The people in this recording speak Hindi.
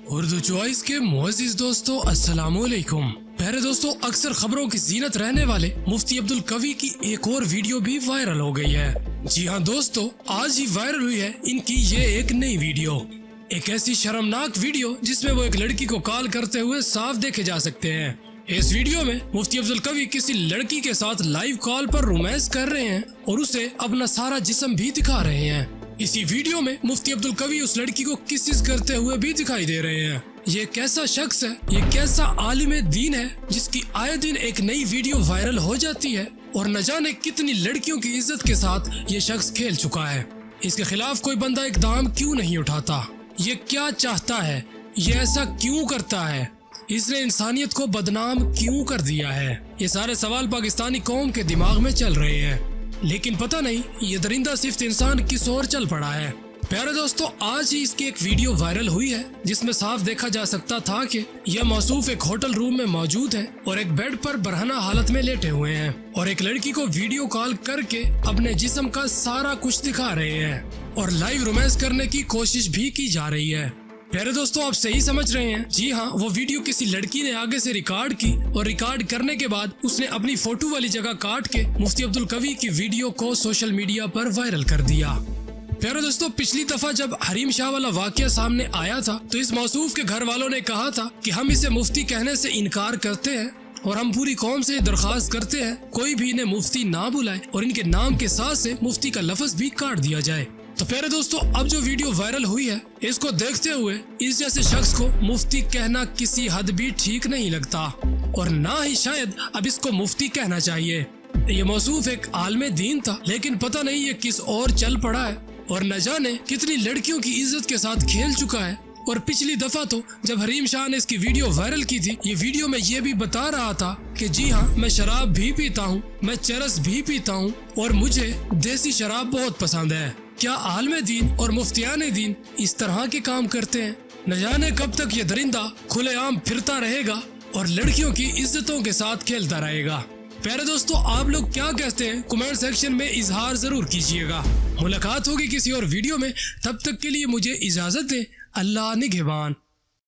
उर्दू चॉइस के मुअज़्ज़िज़ दोस्तों, अस्सलामुअलैकुम। प्यारे दोस्तों, अक्सर खबरों की जीनत रहने वाले मुफ्ती अब्दुल कवी की एक और वीडियो भी वायरल हो गई है। जी हाँ दोस्तों, आज ही वायरल हुई है इनकी ये एक नई वीडियो। एक ऐसी शर्मनाक वीडियो जिसमें वो एक लड़की को कॉल करते हुए साफ देखे जा सकते हैं। इस वीडियो में मुफ्ती अब्दुल कवी किसी लड़की के साथ लाइव कॉल पर रोमांस कर रहे हैं और उसे अपना सारा जिस्म भी दिखा रहे हैं। इसी वीडियो में मुफ्ती अब्दुल कवी उस लड़की को किसिस करते हुए भी दिखाई दे रहे हैं। ये कैसा शख्स है, ये कैसा आलिम दीन है जिसकी आए दिन एक नई वीडियो वायरल हो जाती है और न जाने कितनी लड़कियों की इज्जत के साथ ये शख्स खेल चुका है। इसके खिलाफ कोई बंदा इकदाम क्यों नहीं उठाता? ये क्या चाहता है? ये ऐसा क्यों करता है? इसने इंसानियत को बदनाम क्यों कर दिया है? ये सारे सवाल पाकिस्तानी कौम के दिमाग में चल रहे हैं, लेकिन पता नहीं ये दरिंदा सिर्फ इंसान किस ओर चल पड़ा है। प्यारे दोस्तों, आज ही इसकी एक वीडियो वायरल हुई है जिसमें साफ देखा जा सकता था कि यह मौसूफ एक होटल रूम में मौजूद है और एक बेड पर बरहना हालत में लेटे हुए हैं और एक लड़की को वीडियो कॉल करके अपने जिस्म का सारा कुछ दिखा रहे हैं और लाइव रोमांस करने की कोशिश भी की जा रही है। प्यारे दोस्तों, आप सही समझ रहे हैं। जी हाँ, वो वीडियो किसी लड़की ने आगे से रिकॉर्ड की और रिकॉर्ड करने के बाद उसने अपनी फोटो वाली जगह काट के मुफ्ती अब्दुल कवी की वीडियो को सोशल मीडिया पर वायरल कर दिया। प्यारे दोस्तों, पिछली दफा जब हरीम शाह वाला वाकया सामने आया था तो इस मौसूफ के घर वालों ने कहा था कि हम इसे मुफ्ती कहने से इनकार करते हैं और हम पूरी कौम से दरख्वास्त करते हैं कोई भी इन्हें मुफ्ती ना बुलाए और इनके नाम के साथ से मुफ्ती का लफ्ज भी काट दिया जाए। तो प्यारे दोस्तों, अब जो वीडियो वायरल हुई है इसको देखते हुए इस जैसे शख्स को मुफ्ती कहना किसी हद भी ठीक नहीं लगता और ना ही शायद अब इसको मुफ्ती कहना चाहिए। ये मौसूफ एक आलिम दीन था, लेकिन पता नहीं ये किस और चल पड़ा है और न जाने कितनी लड़कियों की इज्जत के साथ खेल चुका है। और पिछली दफा तो जब हरीम शाह ने इसकी वीडियो वायरल की थी, ये वीडियो में ये भी बता रहा था कि जी हाँ, मैं शराब भी पीता हूँ, मैं चरस भी पीता हूँ और मुझे देसी शराब बहुत पसंद है। क्या आलिम दीन और मुफ्तियान दीन इस तरह के काम करते हैं? न जाने कब तक ये दरिंदा खुलेआम फिरता रहेगा और लड़कियों की इज्जतों के साथ खेलता रहेगा। प्यारे दोस्तों, आप लोग क्या कहते हैं कमेंट सेक्शन में इजहार जरूर कीजिएगा। मुलाकात होगी किसी और वीडियो में, तब तक के लिए मुझे इजाजत दें। अल्लाह निगहबान।